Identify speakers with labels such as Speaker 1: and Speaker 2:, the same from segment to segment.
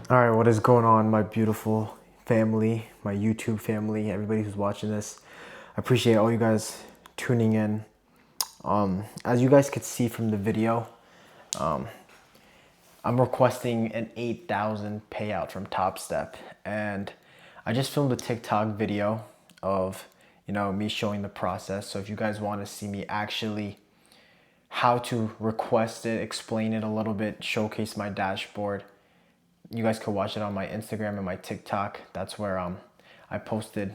Speaker 1: All right, what is going on, my beautiful family, my YouTube family, everybody who's watching this? I appreciate all you guys tuning in. As you guys could see from the video, I'm requesting an 8,000 payout from TopStep, and I just filmed a TikTok video of me showing the process. So if you guys want to see me actually how to request it, explain it a little bit, showcase my dashboard, you guys could watch it on my Instagram and my TikTok. That's where I posted,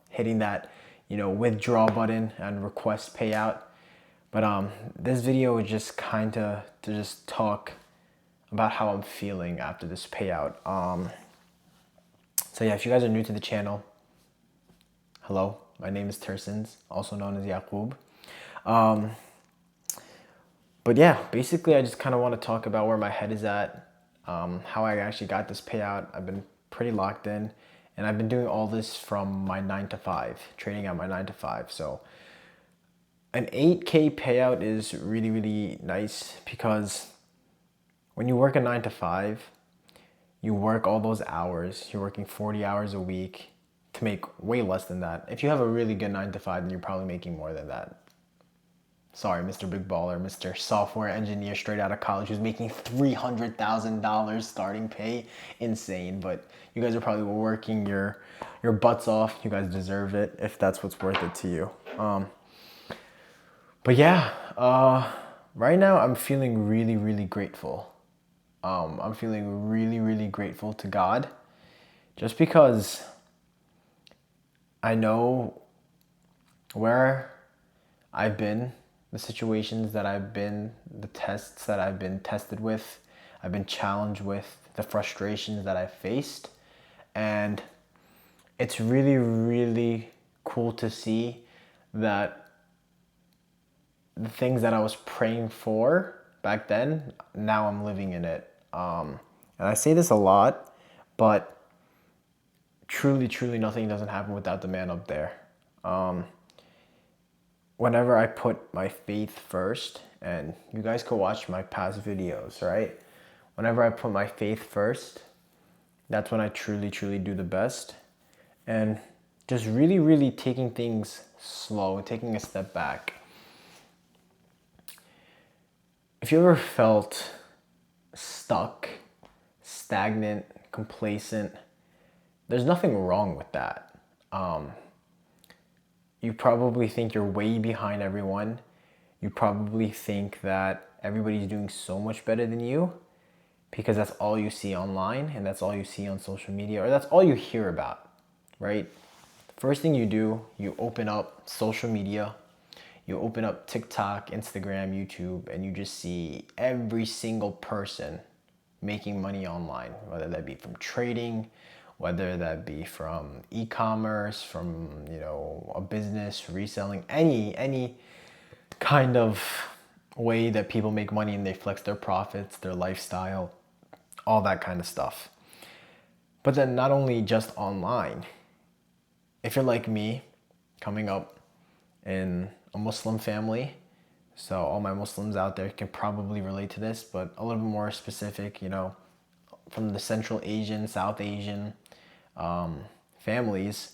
Speaker 1: hitting that, withdraw button and request payout. But this video is just kind of to just talk about how I'm feeling after this payout. So yeah, if you guys are new to the channel, hello, my name is Tursonz, also known as Yaqub. But yeah, basically I just kind of want to talk about where my head is at, how I actually got this payout. I've been pretty locked in, and I've been doing all this from my 9 to 5, trading at my 9 to 5. So an 8K payout is really, really nice because when you work a 9 to 5, you work all those hours. You're working 40 hours a week to make way less than that. If you have a really good 9 to 5, then you're probably making more than that. Sorry, Mr. Big Baller, Mr. Software Engineer straight out of college who's making $300,000 starting pay. Insane, but you guys are probably working your butts off. You guys deserve it if that's what's worth it to you. But yeah, right now I'm feeling really, really grateful. I'm feeling really, really grateful to God just because I know where I've been, the situations that I've been, the tests that I've been tested with, I've been challenged with, the frustrations that I've faced. And it's really, really cool to see that the things that I was praying for back then, now I'm living in it. And I say this a lot, but truly, truly nothing doesn't happen without the man up there. Whenever I put my faith first, and you guys could watch my past videos, right? Whenever I put my faith first, that's when I truly, truly do the best. And just really, really taking things slow, taking a step back. If you ever felt stuck, stagnant, complacent, there's nothing wrong with that. You probably think you're way behind everyone. You probably think that everybody's doing so much better than you because that's all you see online and that's all you see on social media, or that's all you hear about, right? First thing you do, you open up social media, you open up TikTok, Instagram, YouTube, and you just see every single person making money online, whether that be from trading, whether that be from e-commerce, from a business, reselling, any kind of way that people make money and they flex their profits, their lifestyle, all that kind of stuff. But then not only just online, if you're like me, coming up in a Muslim family, so all my Muslims out there can probably relate to this, but a little bit more specific, from the Central Asian, South Asian families,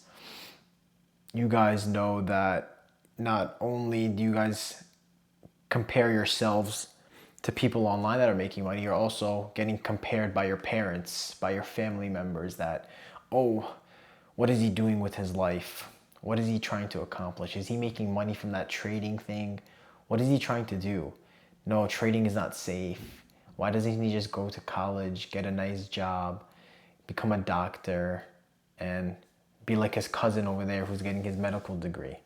Speaker 1: you guys know that not only do you guys compare yourselves to people online that are making money, you're also getting compared by your parents, by your family members that, oh, what is he doing with his life? What is he trying to accomplish? Is he making money from that trading thing? What is he trying to do? No, trading is not safe. Why doesn't he just go to college, get a nice job, become a doctor, and be like his cousin over there who's getting his medical degree?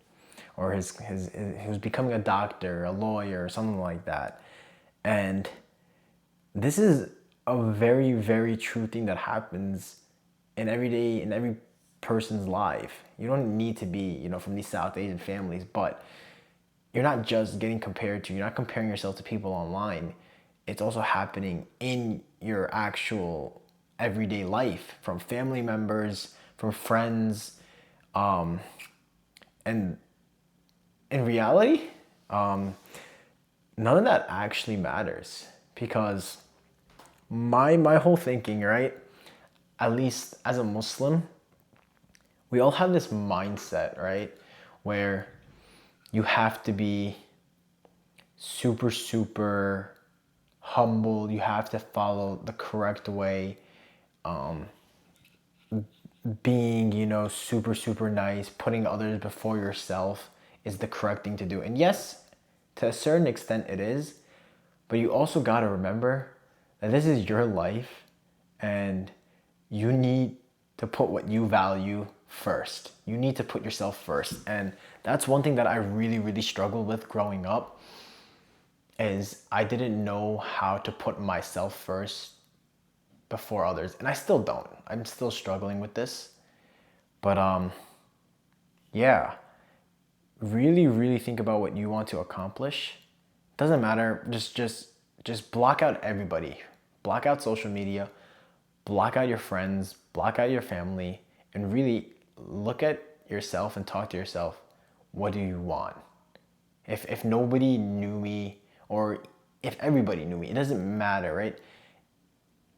Speaker 1: Or who's becoming a doctor, a lawyer, or something like that. And this is a very, very true thing that happens in every person's life. You don't need to be, from these South Asian families, but you're not just getting compared to, you're not comparing yourself to people online. It's also happening in your actual everyday life, from family members, from friends, and in reality, none of that actually matters because my whole thinking, right? at least as a Muslim, we all have this mindset, right? Where you have to be super, super humble. You have to follow the correct way. Being, super, super nice, putting others before yourself is the correct thing to do. And yes, to a certain extent it is, but you also got to remember that this is your life and you need to put what you value first. You need to put yourself first. And that's one thing that I really, really struggled with growing up, is I didn't know how to put myself first before others. And I still don't. I'm still struggling with this. But yeah, really, really think about what you want to accomplish. Doesn't matter. Just block out everybody. Block out social media. Block out your friends. Block out your family, and really look at yourself and talk to yourself. What do you want? If nobody knew me, or if everybody knew me, it doesn't matter, right?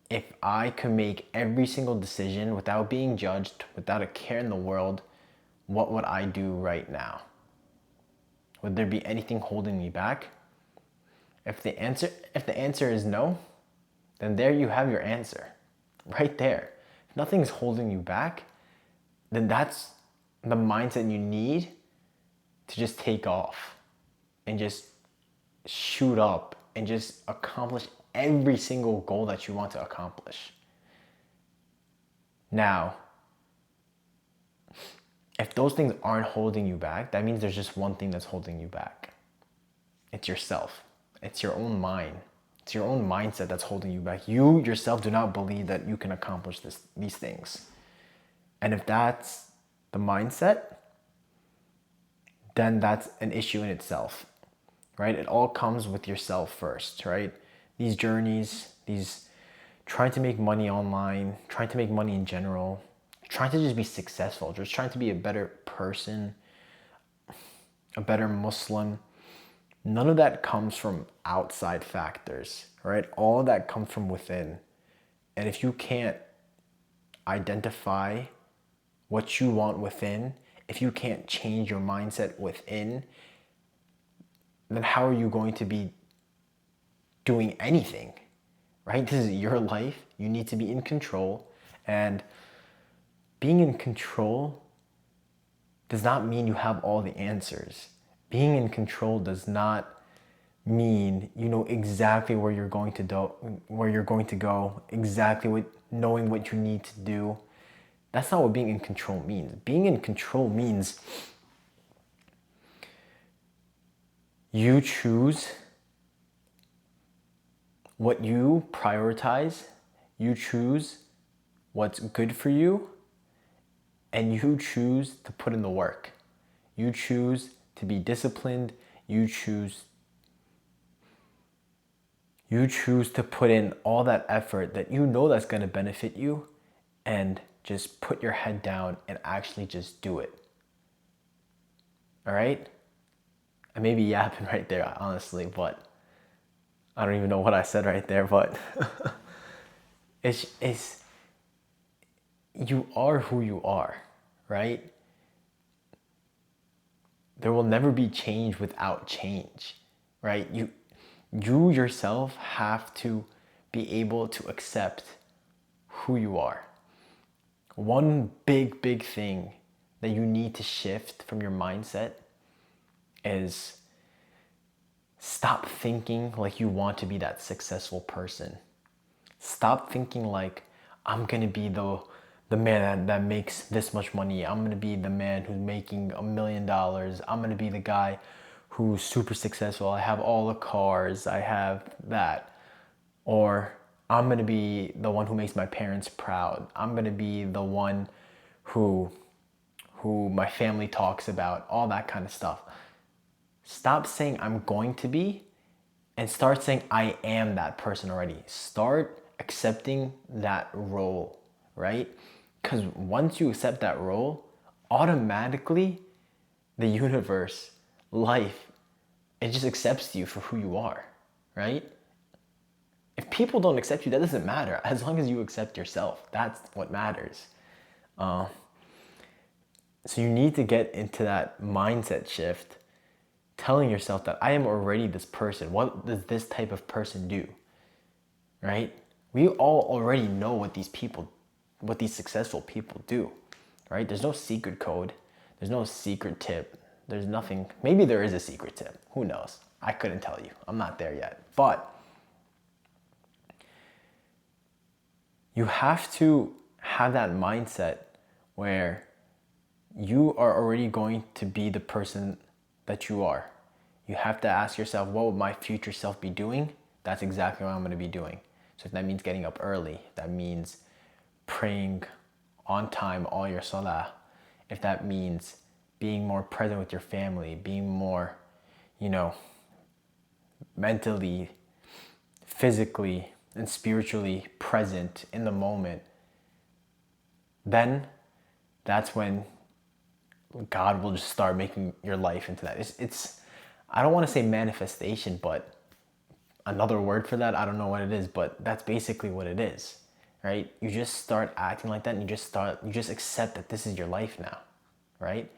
Speaker 1: If I could make every single decision without being judged, without a care in the world, what would I do right now? Would there be anything holding me back? If the answer is no, then there you have your answer. Right there. If nothing's holding you back, then that's the mindset you need to just take off and just shoot up and just accomplish every single goal that you want to accomplish. Now, if those things aren't holding you back, that means there's just one thing that's holding you back. It's yourself. It's your own mind. It's your own mindset that's holding you back. You yourself do not believe that you can accomplish these things. And if that's the mindset, then that's an issue in itself, right? It all comes with yourself first, right? These journeys, these trying to make money online, trying to make money in general, trying to just be successful, just trying to be a better person, a better Muslim. None of that comes from outside factors, right? All of that comes from within. And if you can't identify what you want within, if you can't change your mindset within, then how are you going to be doing anything, right? This is your life. You need to be in control. And being in control does not mean you have all the answers. Being in control does not mean you know exactly where you're going to go, exactly knowing what you need to do. That's not what being in control means. Being in control means you choose what you prioritize, you choose what's good for you, and you choose to put in the work. You choose to be disciplined. You choose to put in all that effort that you know that's going to benefit you, and just put your head down and actually just do it. All right? I may be yapping right there, honestly, but I don't even know what I said right there, but it's you are who you are, right? There will never be change without change, right? You yourself have to be able to accept who you are. One big thing that you need to shift from your mindset is stop thinking like you want to be that successful person. Stop thinking like, I'm gonna be the man that makes this much money. I'm gonna be the man who's making $1 million. I'm gonna be the guy who's super successful. I have all the cars, I have that. Or I'm gonna be the one who makes my parents proud. I'm gonna be the one who my family talks about, all that kind of stuff. Stop saying I'm going to be and start saying I am that person already. Start accepting that role, right? Because once you accept that role, automatically the universe, life, it just accepts you for who you are, right? If people don't accept you, that doesn't matter. As long as you accept yourself, that's what matters. So you need to get into that mindset shift, telling yourself that I am already this person. What does this type of person do? Right? We all already know what these successful people do. Right? There's no secret code. There's no secret tip. There's nothing. Maybe there is a secret tip. Who knows? I couldn't tell you. I'm not there yet. But you have to have that mindset where you are already going to be the person that you are. You have to ask yourself, what would my future self be doing? That's exactly what I'm going to be doing. So if that means getting up early, that means praying on time all your salah, if that means being more present with your family, being more, mentally, physically, and spiritually present in the moment, then that's when God will just start making your life into that. It's I don't want to say manifestation, but another word for that, I don't know what it is, but that's basically what it is, right? You just start acting like that, and you just accept that this is your life now, right?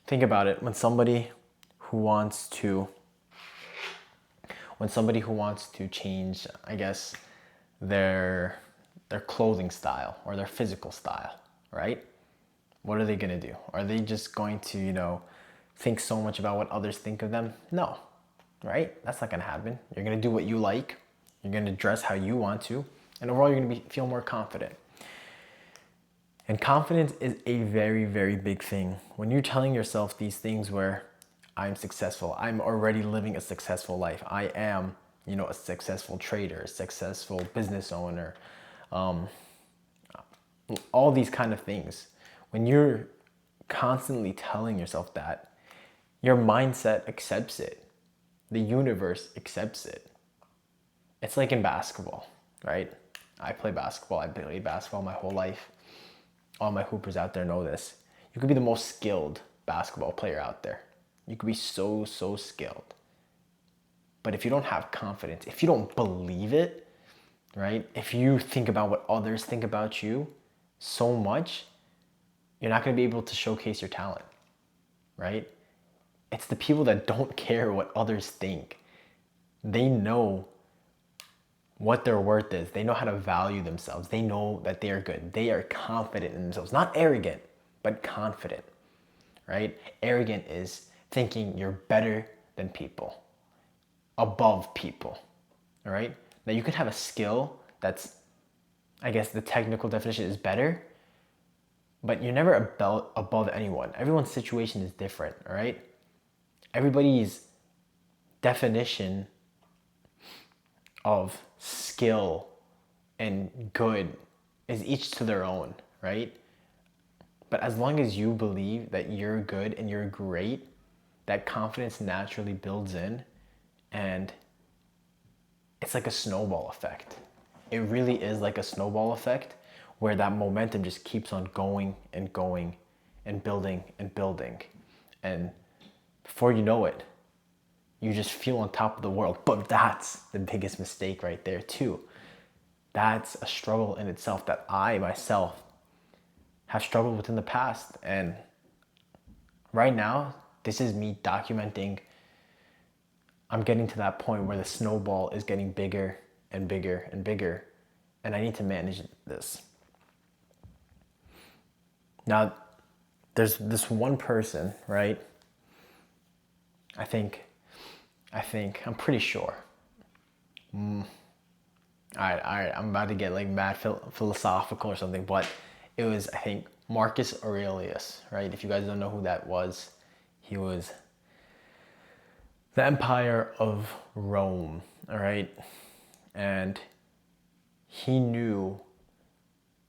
Speaker 1: Think about it. When somebody who wants to change, I guess, their clothing style or their physical style, right? What are they going to do? Are they just going to, think so much about what others think of them? No, right? That's not going to happen. You're going to do what you like. You're going to dress how you want to. And overall, you're going to feel more confident. And confidence is a very, very big thing. When you're telling yourself these things where I'm successful, I'm already living a successful life, I am, a successful trader, a successful business owner, all these kind of things. When you're constantly telling yourself that, your mindset accepts it. The universe accepts it. It's like in basketball, right? I played basketball my whole life. All my hoopers out there know this. You could be the most skilled basketball player out there. You could be so skilled. But if you don't have confidence, if you don't believe it, right? If you think about what others think about you so much, you're not going to be able to showcase your talent, right? It's the people that don't care what others think. They know what their worth is. They know how to value themselves. They know that they are good. They are confident in themselves. Not arrogant, but confident, right? Arrogant is thinking you're better than people, above people, all right? Now you could have a skill that's, I guess the technical definition is better, but you're never above anyone. Everyone's situation is different, all right? Everybody's definition of skill and good is each to their own, right? But as long as you believe that you're good and you're great, that confidence naturally builds in, and it's like a snowball effect. It really is like a snowball effect where that momentum just keeps on going and going and building and building. And before you know it, you just feel on top of the world. But that's the biggest mistake right there too. That's a struggle in itself that I myself have struggled with in the past. And right now, this is me documenting. I'm getting to that point where the snowball is getting bigger and bigger and bigger, and I need to manage this. Now, there's this one person, right? I'm pretty sure. All right, I'm about to get like mad philosophical or something, but it was, I think, Marcus Aurelius, right? If you guys don't know who that was, he was the Empire of Rome, all right? And he knew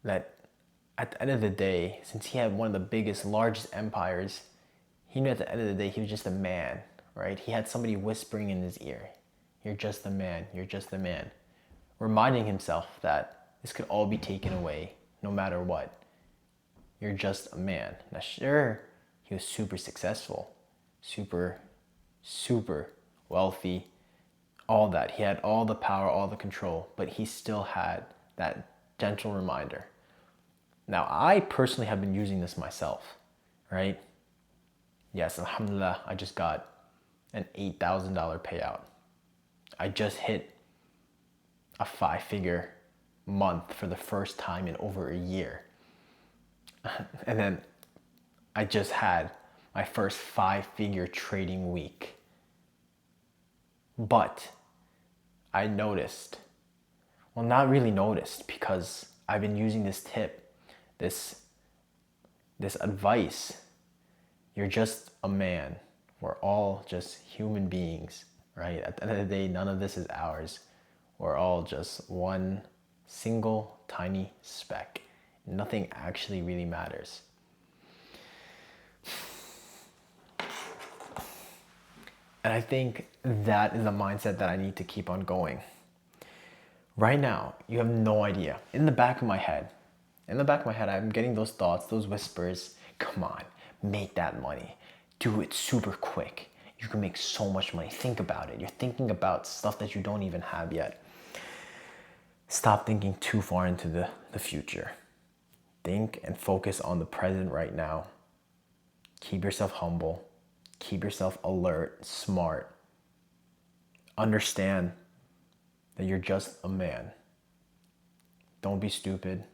Speaker 1: that at the end of the day, since he had one of the biggest, largest empires, he knew at the end of the day he was just a man, right? He had somebody whispering in his ear, "You're just a man, you're just a man." Reminding himself that this could all be taken away no matter what. You're just a man. Now sure, he was super successful, super wealthy, all that. He had all the power, all the control, but he still had that gentle reminder. Now, I personally have been using this myself, right? Yes, alhamdulillah, I just got an $8,000 payout. I just hit a 5-figure month for the first time in over a year. And then I just had my first 5-figure trading week. But I noticed, well, not really noticed, because I've been using this tip, this advice. You're just a man. We're all just human beings, right? At the end of the day, none of this is ours. We're all just one single tiny speck. Nothing actually really matters. And I think that is a mindset that I need to keep on going. Right now, you have no idea. In the back of my head, I'm getting those thoughts, those whispers. Come on, make that money. Do it super quick. You can make so much money. Think about it. You're thinking about stuff that you don't even have yet. Stop thinking too far into the future. Think and focus on the present right now. Keep yourself humble. Keep yourself alert, smart. Understand that you're just a man. Don't be stupid.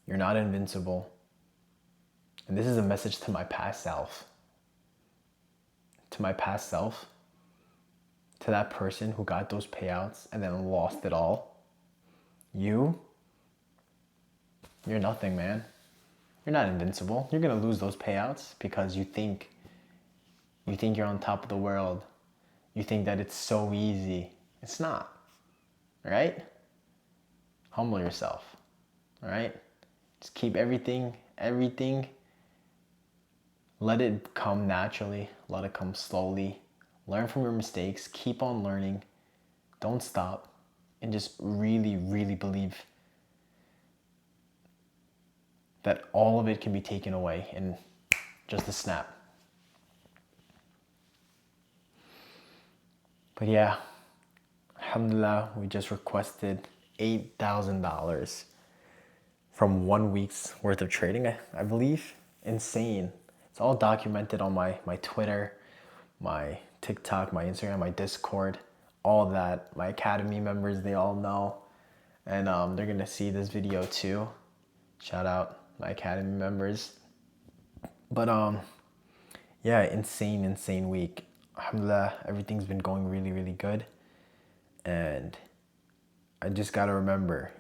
Speaker 1: You're not invincible. And this is a message to my past self. To my past self. To that person who got those payouts and then lost it all. You're nothing, man. You're not invincible. You're gonna lose those payouts because you think you're on top of the world. You think that it's so easy. It's not, right? Humble yourself, all right? Just keep everything, let it come naturally, let it come slowly. Learn from your mistakes, keep on learning, don't stop, and just really, really believe that all of it can be taken away in just a snap. But yeah, alhamdulillah, we just requested $8,000 from 1 week's worth of trading, I believe. Insane. It's all documented on my Twitter, my TikTok, my Instagram, my Discord, all that. My academy members, they all know. And they're gonna see this video too. Shout out my academy members. But yeah, insane week. Alhamdulillah, everything's been going really, really good. And I just gotta remember,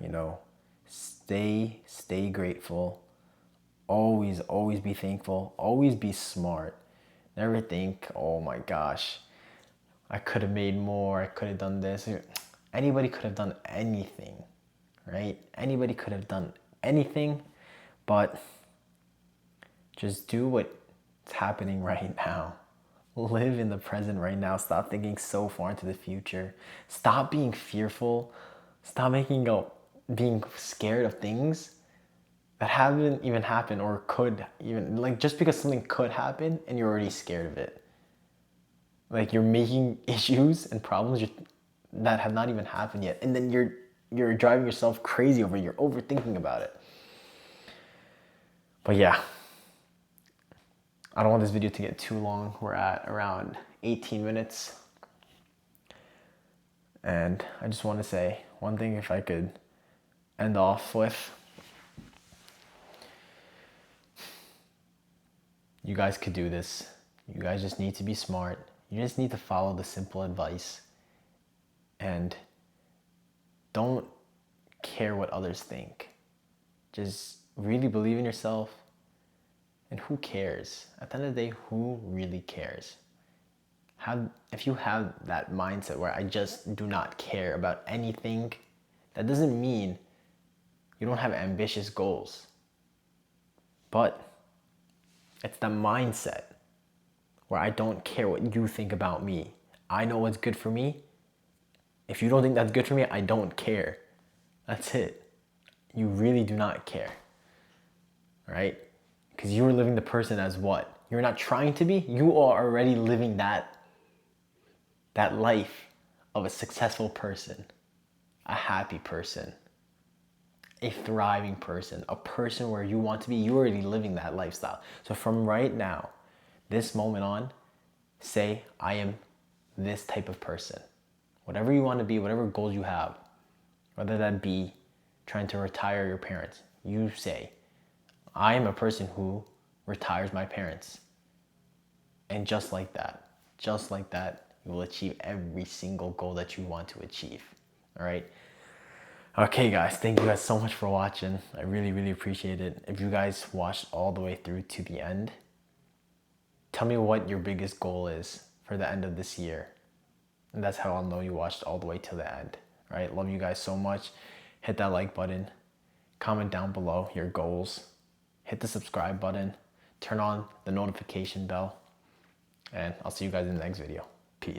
Speaker 1: stay grateful. Always be thankful. Always be smart. Never think, oh my gosh, I could have made more. I could have done this. Anybody could have done anything, right? Anybody could have done anything, but just do what's happening right now. Live in the present right now. Stop thinking so far into the future. Stop being fearful. Stop being scared of things that haven't even happened or could even, just because something could happen and you're already scared of it. You're making issues and problems that have not even happened yet. And then you're driving yourself crazy over it. You're overthinking about it. But yeah, I don't want this video to get too long. We're at around 18 minutes. And I just want to say one thing, if I could end off with. You guys could do this. You guys just need to be smart. You just need to follow the simple advice. And don't care what others think. Just really believe in yourself. And who cares? At the end of the day, who really cares? If you have that mindset where I just do not care about anything, that doesn't mean you don't have ambitious goals. But it's the mindset where I don't care what you think about me. I know what's good for me. If you don't think that's good for me, I don't care. That's it. You really do not care. Right? Because you are living the person as what? You're not trying to be. You are already living that life of a successful person, a happy person, a thriving person, a person where you want to be. You're already living that lifestyle. So from right now, this moment on, say, I am this type of person. Whatever you want to be, whatever goals you have, whether that be trying to retire your parents, you say, I am a person who retires my parents. And just like that, you will achieve every single goal that you want to achieve. All right. Okay, guys, thank you guys so much for watching. I really, really appreciate it. If you guys watched all the way through to the end, tell me what your biggest goal is for the end of this year. And that's how I'll know you watched all the way to the end. All right, love you guys so much. Hit that like button. Comment down below your goals. Hit the subscribe button. Turn on the notification bell. And I'll see you guys in the next video. Peace.